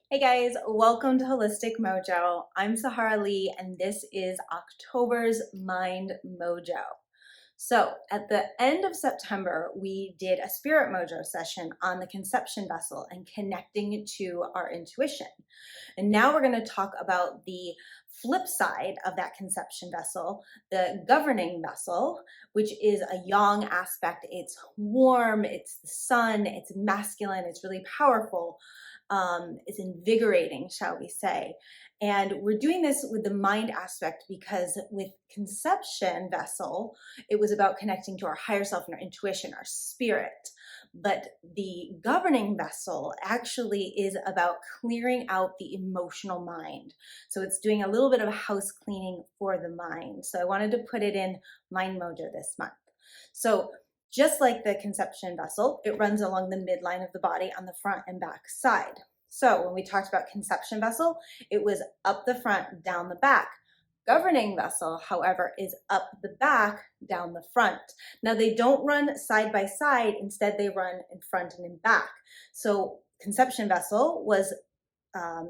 Hey guys, welcome to Holistic Mojo. I'm Sahara Lee, and this is October's Mind Mojo. So, at the end of September, we did a Spirit Mojo session on the conception vessel and connecting to our intuition. And now we're going to talk about the flip side of that conception vessel, the governing vessel, which is a yang aspect. It's warm, it's the sun, it's masculine, it's really powerful. It's invigorating, shall we say. And we're doing this with the mind aspect because with conception vessel, it was about connecting to our higher self and our intuition, our spirit. But the governing vessel actually is about clearing out the emotional mind. So it's doing a little bit of house cleaning for the mind. So I wanted to put it in Mind Mojo this month. So just like the conception vessel, it runs along the midline of the body on the front and back side. So when we talked about conception vessel, it was up the front, down the back. Governing vessel, however, is up the back, down the front. Now they don't run side by side, instead they run in front and in back. So conception vessel was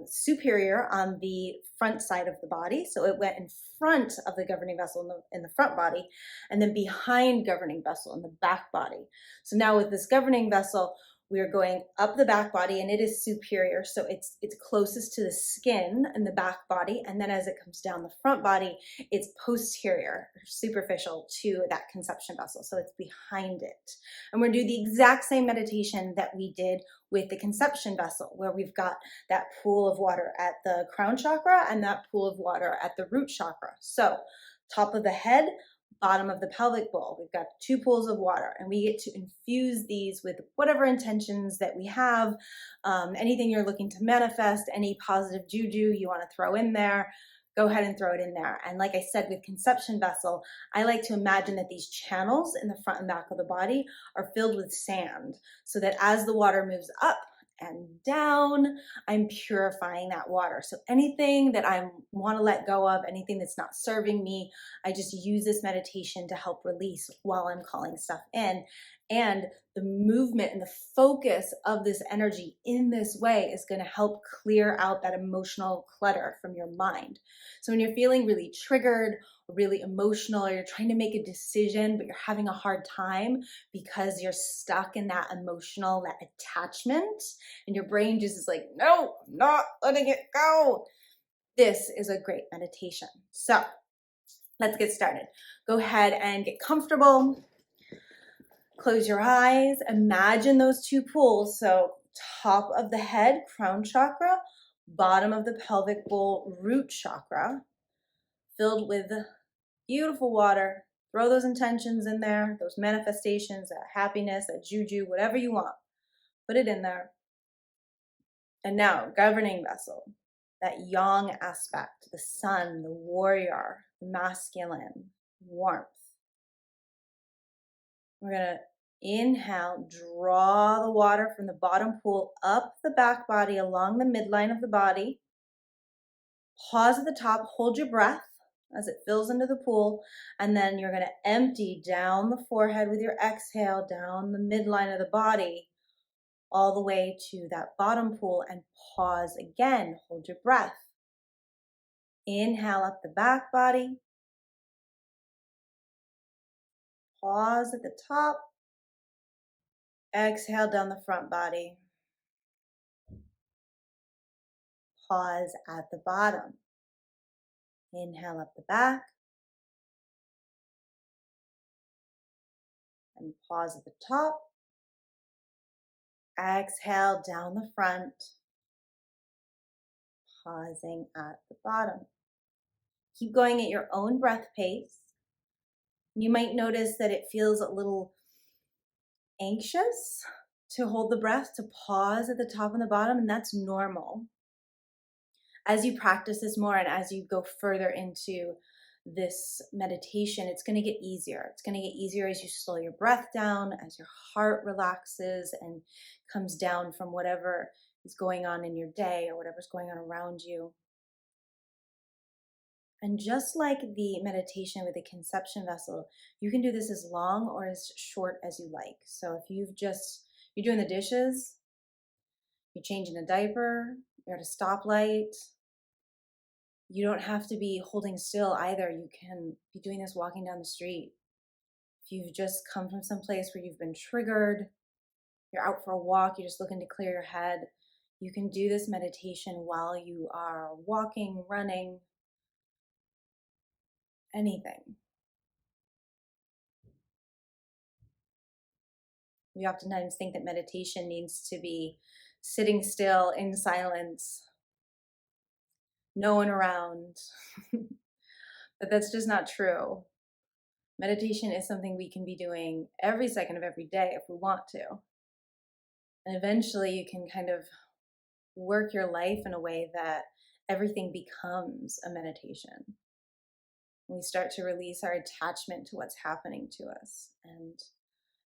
superior on the front side of the body. So it went in front of the governing vessel in the front body, and then behind governing vessel in the back body. So now with this governing vessel, we are going up the back body, and it is superior. So it's closest to the skin in the back body. And then as it comes down the front body, it's posterior, superficial to that conception vessel. So it's behind it. And we're going to do the exact same meditation that we did with the conception vessel, where we've got that pool of water at the crown chakra and that pool of water at the root chakra. So top of the head, bottom of the pelvic bowl, we've got two pools of water, and we get to infuse these with whatever intentions that we have, anything you're looking to manifest, any positive juju you want to throw in there, go ahead and throw it in there. And like I said, with conception vessel, I like to imagine that these channels in the front and back of the body are filled with sand, so that as the water moves up and down, I'm purifying that water. So anything that I want to let go of, anything that's not serving me, I just use this meditation to help release while I'm calling stuff in. And the movement and the focus of this energy in this way is going to help clear out that emotional clutter from your mind. So when you're feeling really triggered, or really emotional, or you're trying to make a decision, but you're having a hard time because you're stuck in that emotional, that attachment, and your brain just is like, no, I'm not letting it go. This is a great meditation. So let's get started. Go ahead and get comfortable. Close your eyes. Imagine those two pools. So top of the head, crown chakra, bottom of the pelvic bowl, root chakra, filled with beautiful water. Throw those intentions in there, those manifestations, that happiness, that juju, whatever you want. Put it in there. And now, governing vessel, that yang aspect, the sun, the warrior, the masculine, warmth. We're going to inhale, draw the water from the bottom pool up the back body, along the midline of the body. Pause at the top, hold your breath as it fills into the pool, and then you're going to empty down the forehead with your exhale, down the midline of the body, all the way to that bottom pool, and pause again. Hold your breath. Inhale up the back body. Pause at the top. Exhale down the front body. Pause at the bottom. Inhale up the back. And pause at the top. Exhale down the front. Pausing at the bottom. Keep going at your own breath pace. You might notice that it feels a little anxious to hold the breath, to pause at the top and the bottom, and that's normal. As you practice this more and as you go further into this meditation, it's going to get easier. It's going to get easier as you slow your breath down, as your heart relaxes and comes down from whatever is going on in your day or whatever's going on around you. And just like the meditation with the conception vessel, you can do this as long or as short as you like. So if you're doing the dishes, You're changing a diaper, you're at a stoplight. You don't have to be holding still either. You can be doing this walking down the street. If you've just come from some place where you've been triggered, you're out for a walk, you're just looking to clear your head, you can do this meditation while you are walking, running, anything. We oftentimes think that meditation needs to be sitting still in silence, no one around, but that's just not true. Meditation is something we can be doing every second of every day if we want to. And eventually you can kind of work your life in a way that everything becomes a meditation. We start to release our attachment to what's happening to us, and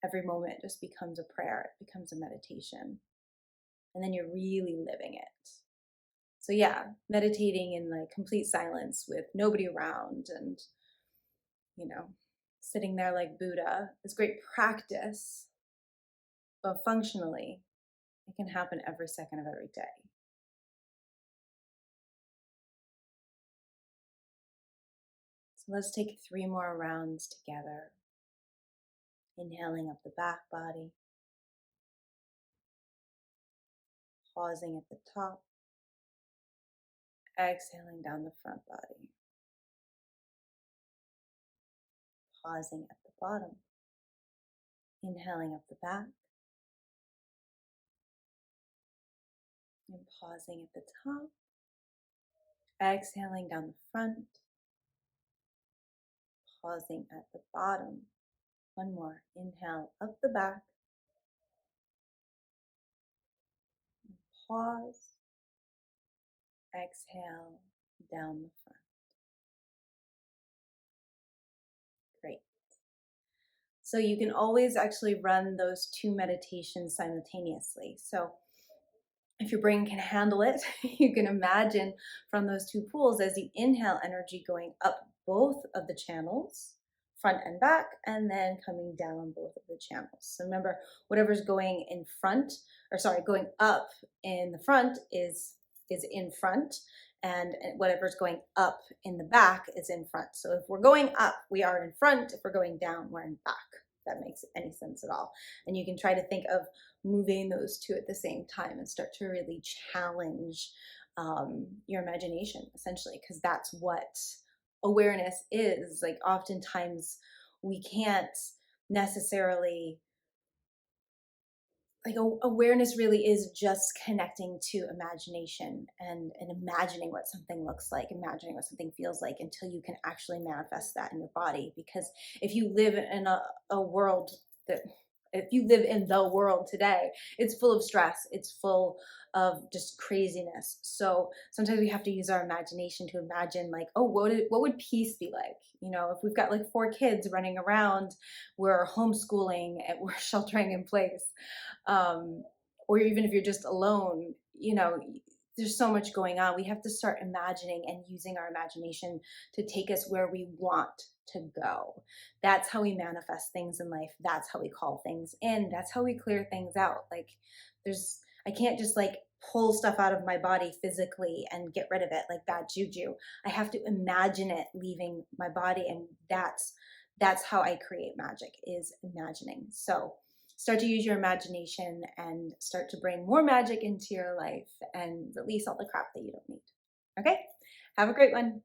every moment just becomes a prayer, it becomes a meditation. And then you're really living it. So yeah, meditating in like complete silence with nobody around and, sitting there like Buddha is great practice, but functionally, it can happen every second of every day. So let's take 3 more rounds together. Inhaling up the back body, pausing at the top, exhaling down the front body, pausing at the bottom, inhaling up the back, and pausing at the top, exhaling down the front, pausing at the bottom. One more, inhale up the back, and pause, exhale down the front. Great. So you can always actually run those 2 meditations simultaneously. So if your brain can handle it, you can imagine from those 2 pools as you inhale energy going up both of the channels, front and back, and then coming down both of the channels. So remember, whatever's going in front, going up in the front is in front, and whatever's going up in the back is in front. So if we're going up, we are in front. If we're going down, we're in back. If that makes any sense at all. And you can try to think of moving those 2 at the same time and start to really challenge your imagination, essentially, because that's what awareness is. Like oftentimes we can't necessarily, like awareness really is just connecting to imagination and imagining what something looks like, imagining what something feels like, until you can actually manifest that in your body. Because if you live in a world that, if you live in the world today, it's full of stress, it's full of just craziness. So sometimes we have to use our imagination to imagine, like, oh, what would peace be like? If we've got like 4 kids running around, we're homeschooling and we're sheltering in place, or even if you're just alone, there's so much going on. We have to start imagining and using our imagination to take us where we want to go. That's how we manifest things in life. That's how we call things in. That's how we clear things out. Like I can't just like pull stuff out of my body physically and get rid of it like bad juju. I have to imagine it leaving my body, and that's how I create magic, is imagining. So start to use your imagination and start to bring more magic into your life and release all the crap that you don't need. Okay? Have a great one.